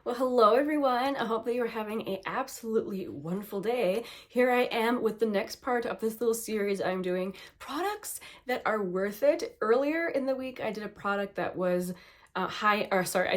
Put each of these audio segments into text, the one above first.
Well, hello everyone. I hope that you're having an absolutely wonderful day. Here I am with the next part of this little series I'm doing, products that are worth it. Earlier in the week, I did a product that was I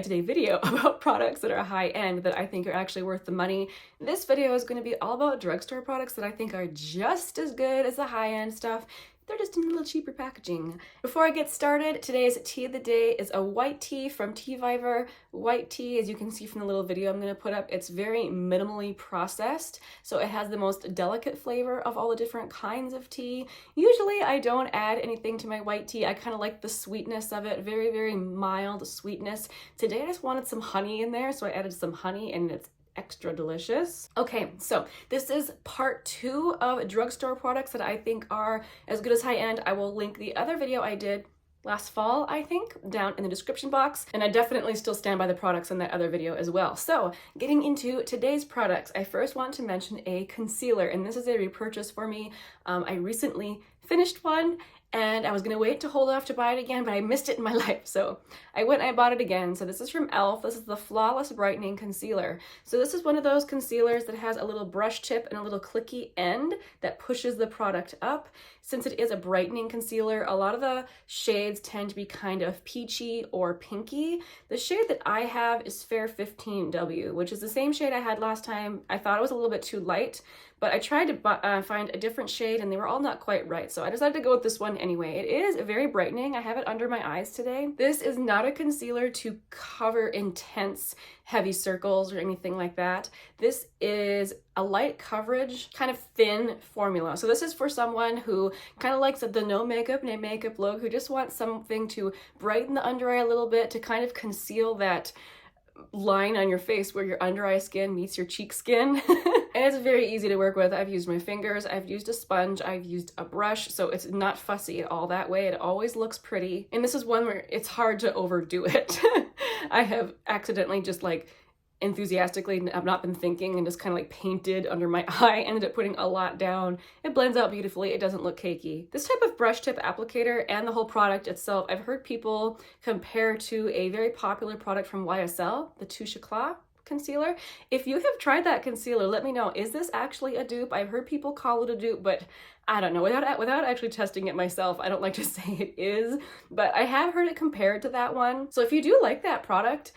did a video about products that are high end that I think are actually worth the money. This video is going to be all about drugstore products that I think are just as good as the high end stuff. They're just in a little cheaper packaging. Before I get started, today's tea of the day is a white tea from Tea Viver. White tea, as you can see from the little video I'm going to put up, it's very minimally processed, so it has the most delicate flavor of all the different kinds of tea. Usually I don't add anything to my white tea. I kind of like the sweetness of it, very, very mild sweetness. Today I just wanted some honey in there, so I added some honey and it's extra delicious. Okay, so this is part 2 of drugstore products that I think are as good as high end. I will link the other video I did last fall, I think, down in the description box, and I definitely still stand by the products in that other video as well. So getting into today's products, I first want to mention a concealer, and this is a repurchase for me. I recently finished one and I was gonna wait to hold off to buy it again, but I missed it in my life, so I went and I bought it again. So this is from e.l.f. This is the Flawless Brightening Concealer. So this is one of those concealers that has a little brush tip and a little clicky end that pushes the product up. Since it is a brightening concealer, a lot of the shades tend to be kind of peachy or pinky. The shade that I have is Fair 15W, which is the same shade I had last time. I thought it was a little bit too light, but I tried to find a different shade and they were all not quite right. So I decided to go with this one anyway. It is very brightening. I have it under my eyes today. This is not a concealer to cover intense heavy circles or anything like that. This is a light coverage, kind of thin formula. So this is for someone who kind of likes the no makeup look, who just wants something to brighten the under eye a little bit, to kind of conceal that line on your face where your under eye skin meets your cheek skin. And it's very easy to work with. I've used my fingers, I've used a sponge, I've used a brush, so it's not fussy at all that way. It always looks pretty. And this is one where it's hard to overdo it. I have accidentally just like enthusiastically, I've not been thinking, and just kind of like painted under my eye, ended up putting a lot down. It blends out beautifully, it doesn't look cakey. This type of brush tip applicator and the whole product itself, I've heard people compare to a very popular product from YSL, the Touche Éclat concealer. If you have tried that concealer, let me know. Is this actually a dupe? I've heard people call it a dupe, but I don't know. Without actually testing it myself, I don't like to say it is, but I have heard it compared to that one. So if you do like that product,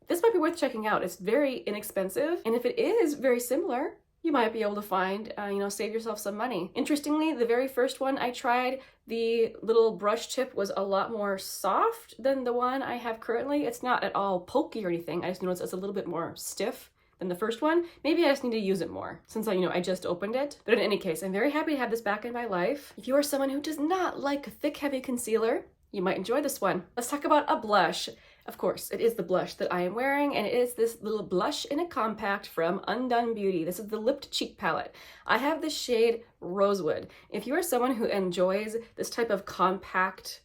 this might be worth checking out. It's very inexpensive, and if it is very similar, you might be able to find, save yourself some money. Interestingly, the very first one I tried, the little brush tip was a lot more soft than the one I have currently. It's not at all pokey or anything. I just noticed it's a little bit more stiff than the first one. Maybe I just need to use it more since I just opened it. But in any case, I'm very happy to have this back in my life. If you are someone who does not like a thick, heavy concealer, you might enjoy this one. Let's talk about a blush. Of course, it is the blush that I am wearing, and it is this little blush in a compact from Undone Beauty. This is the Lipped Cheek Palette. I have the shade Rosewood. If you are someone who enjoys this type of compact,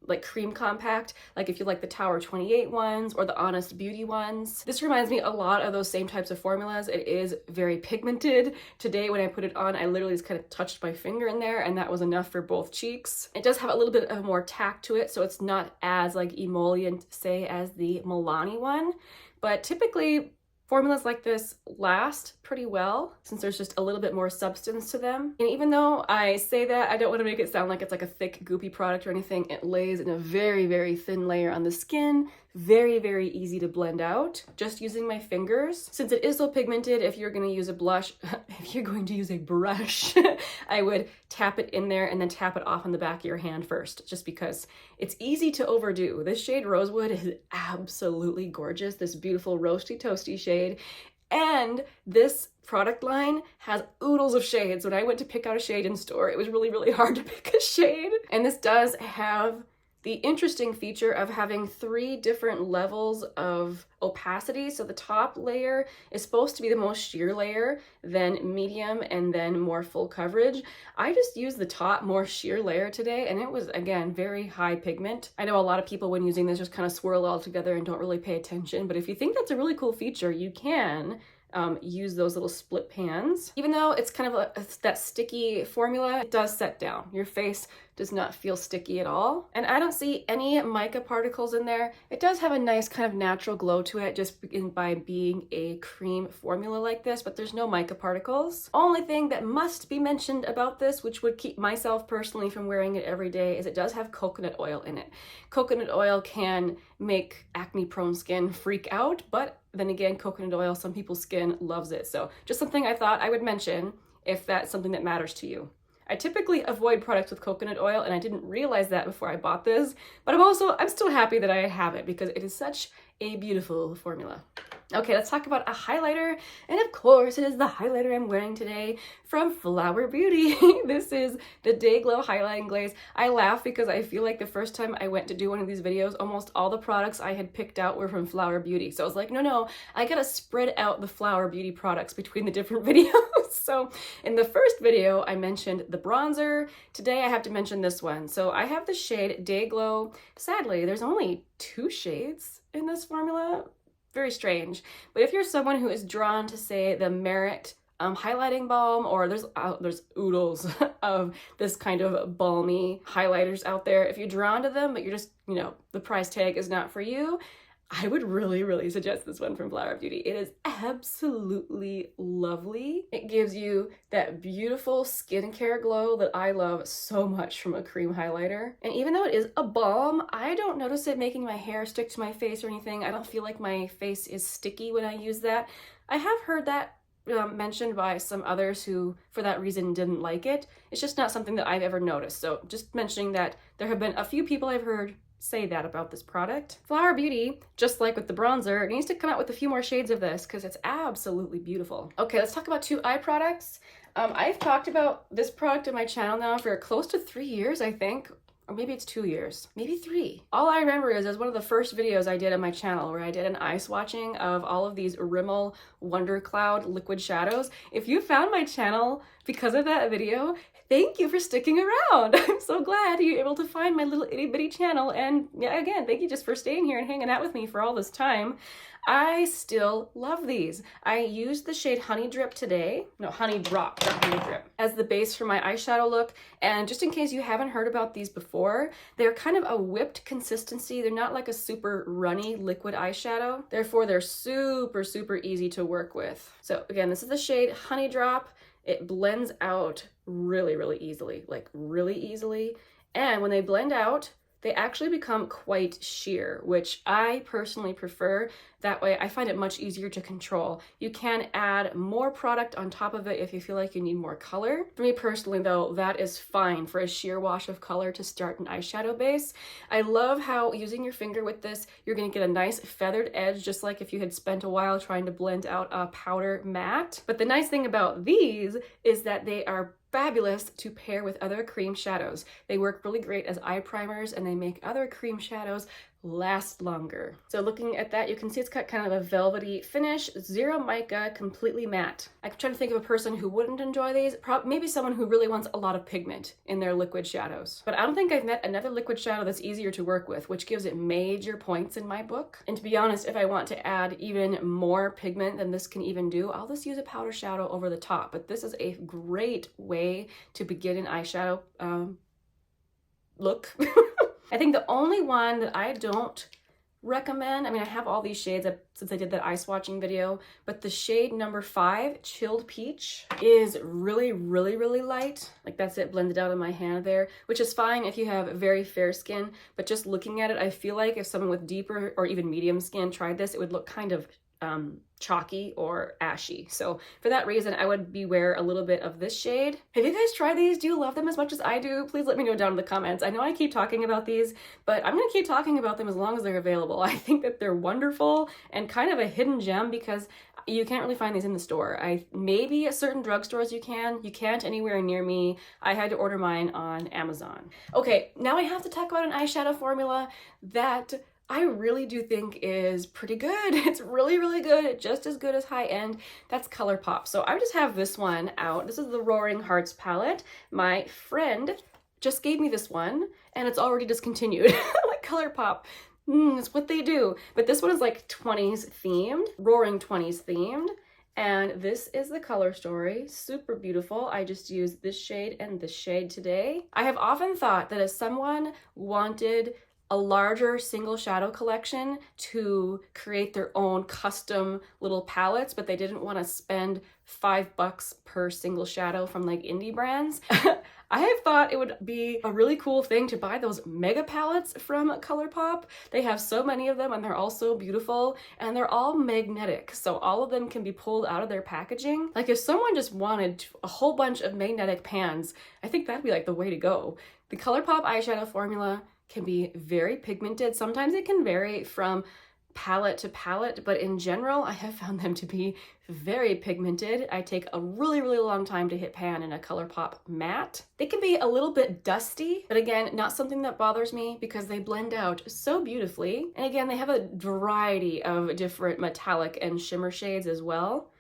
like cream compact, like if you like the Tower 28 ones or the Honest Beauty ones. This reminds me a lot of those same types of formulas. It is very pigmented. Today when I put it on, I literally just kind of touched my finger in there and that was enough for both cheeks. It does have a little bit of more tack to it, so it's not as like emollient, say, as the Milani one, but typically formulas like this last pretty well since there's just a little bit more substance to them. And even though I say that, I don't want to make it sound like it's like a thick, goopy product or anything. It lays in a very, very thin layer on the skin. Very, very easy to blend out just using my fingers. Since it is so pigmented, if you're going to use a blush, if you're going to use a brush, I would tap it in there and then tap it off on the back of your hand first, just because it's easy to overdo. This shade Rosewood is absolutely gorgeous. This beautiful roasty toasty shade. And this product line has oodles of shades. When I went to pick out a shade in store, it was really, really hard to pick a shade. And this does have the interesting feature of having 3 different levels of opacity. So the top layer is supposed to be the most sheer layer, then medium, and then more full coverage. I just used the top more sheer layer today, and it was, again, very high pigment. I know a lot of people when using this just kind of swirl it all together and don't really pay attention, but if you think that's a really cool feature, you can use those little split pans. Even though it's kind of that sticky formula, it does set down. Your face does not feel sticky at all. And I don't see any mica particles in there. It does have a nice kind of natural glow to it just by being a cream formula like this, but there's no mica particles. Only thing that must be mentioned about this, which would keep myself personally from wearing it every day, is it does have coconut oil in it. Coconut oil can make acne prone skin freak out, but then again, coconut oil, some people's skin loves it. So just something I thought I would mention if that's something that matters to you. I typically avoid products with coconut oil, and I didn't realize that before I bought this, but I'm still happy that I have it because it is such a beautiful formula. Okay, let's talk about a highlighter, and of course it is the highlighter I'm wearing today from Flower Beauty. This is the Day Glow Highlighting Glaze. I laugh because I feel like the first time I went to do one of these videos, almost all the products I had picked out were from Flower Beauty. So I was like, no, I gotta spread out the Flower Beauty products between the different videos. So in the first video, I mentioned the bronzer. Today I have to mention this one. So I have the shade Day Glow. Sadly, there's only 2 shades in this formula. Very strange. But if you're someone who is drawn to, say, the Merit highlighting balm, or there's oodles of this kind of balmy highlighters out there, if you're drawn to them but you're just, the price tag is not for you, I would really suggest this one from Flower Beauty. It is absolutely lovely. It gives you that beautiful skincare glow that I love so much from a cream highlighter. And even though it is a balm, I don't notice it making my hair stick to my face or anything. I don't feel like my face is sticky when I use that. I have heard that mentioned by some others who, for that reason, didn't like it. It's just not something that I've ever noticed. So just mentioning that there have been a few people I've heard say that about this product. Flower Beauty, just like with the bronzer, needs to come out with a few more shades of this because it's absolutely beautiful. Okay, let's talk about 2 eye products. I've talked about this product on my channel now for close to 3 years, I think. Or maybe it's 2 years, maybe 3. All I remember is it was one of the first videos I did on my channel where I did an eye swatching of all of these Rimmel Wonder Cloud liquid shadows. If you found my channel because of that video, thank you for sticking around. I'm so glad you're able to find my little itty bitty channel. And yeah, again, thank you just for staying here and hanging out with me for all this time. I still love these. I used the shade Honey Drip today. No, Honey Drop, not Honey Drip, as the base for my eyeshadow look. And just in case you haven't heard about these before, they're kind of a whipped consistency. They're not like a super runny liquid eyeshadow. Therefore, they're super easy to work with. So again, this is the shade Honey Drop. It blends out really easily, like really easily. And when they blend out, they actually become quite sheer, which I personally prefer. That way I find it much easier to control. You can add more product on top of it if you feel like you need more color. For me personally though, that is fine for a sheer wash of color to start an eyeshadow base. I love how using your finger with this, you're gonna get a nice feathered edge, just like if you had spent a while trying to blend out a powder matte. But the nice thing about these is that they are fabulous to pair with other cream shadows. They work really great as eye primers and they make other cream shadows last longer. So looking at that, you can see it's got kind of a velvety finish, zero mica, completely matte. I'm trying to think of a person who wouldn't enjoy these. Maybe someone who really wants a lot of pigment in their liquid shadows. But I don't think I've met another liquid shadow that's easier to work with, which gives it major points in my book. And to be honest, if I want to add even more pigment than this can even do, I'll just use a powder shadow over the top. But this is a great way to begin an eyeshadow look. I think the only one that I don't recommend, I mean, I have all these shades since I did that eye swatching video, but the shade number 5, Chilled Peach, is really light. Like that's it blended out in my hand there, which is fine if you have very fair skin, but just looking at it, I feel like if someone with deeper or even medium skin tried this, it would look kind of chalky or ashy. So for that reason, I would beware a little bit of this shade. Have you guys tried these? Do you love them as much as I do? Please let me know down in the comments. I know I keep talking about these, but I'm gonna keep talking about them as long as they're available. I think that they're wonderful and kind of a hidden gem because you can't really find these in the store. Maybe at certain drugstores you can. You can't anywhere near me. I had to order mine on Amazon. Okay, now I have to talk about an eyeshadow formula that I really do think is pretty good. It's really good, just as good as high end. That's Colourpop. So I just have this one out. This is the Roaring Hearts palette. My friend just gave me this one and it's already discontinued. Like Colourpop, it's what they do. But this one is like 20s themed, Roaring 20s themed. And this is the color story. Super beautiful. I just used this shade and this shade today. I have often thought that if someone wanted a larger single shadow collection to create their own custom little palettes, but they didn't want to spend $5 per single shadow from like indie brands, I have thought it would be a really cool thing to buy those mega palettes from Colourpop. They have so many of them and they're all so beautiful and they're all magnetic. So all of them can be pulled out of their packaging. Like if someone just wanted a whole bunch of magnetic pans, I think that'd be like the way to go. The Colourpop eyeshadow formula can be very pigmented. Sometimes it can vary from palette to palette, but in general, I have found them to be very pigmented. I take a really, really long time to hit pan in a Colourpop matte. They can be a little bit dusty, but again, not something that bothers me because they blend out so beautifully. And again, they have a variety of different metallic and shimmer shades as well.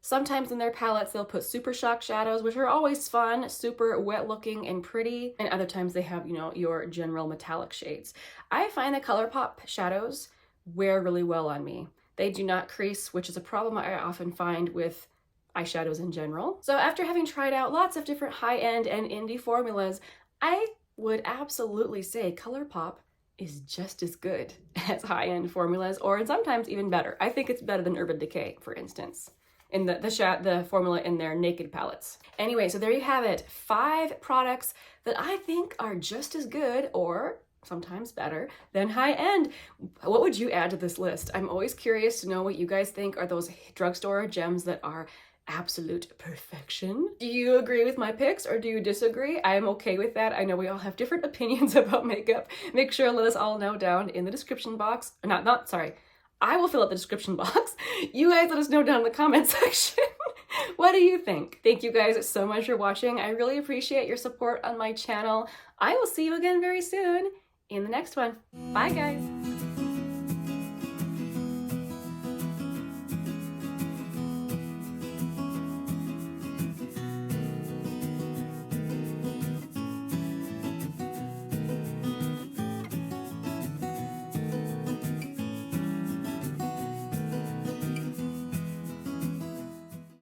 Sometimes in their palettes, they'll put super shock shadows, which are always fun, super wet looking and pretty. And other times they have, you know, your general metallic shades. I find the Colourpop shadows wear really well on me. They do not crease, which is a problem I often find with eyeshadows in general. So after having tried out lots of different high-end and indie formulas, I would absolutely say Colourpop is just as good as high-end formulas, or sometimes even better. I think it's better than Urban Decay, for instance, in the formula in their Naked palettes. Anyway, so there you have it. 5 products that I think are just as good or sometimes better than high-end. What would you add to this list? I'm always curious to know what you guys think are those drugstore gems that are absolute perfection. Do you agree with my picks or do you disagree? I am okay with that. I know we all have different opinions about makeup. Make sure to let us all know down in the description box. Sorry. I will fill out the description box. You guys let us know down in the comment section. What do you think? Thank you guys so much for watching. I really appreciate your support on my channel. I will see you again very soon in the next one. Bye guys.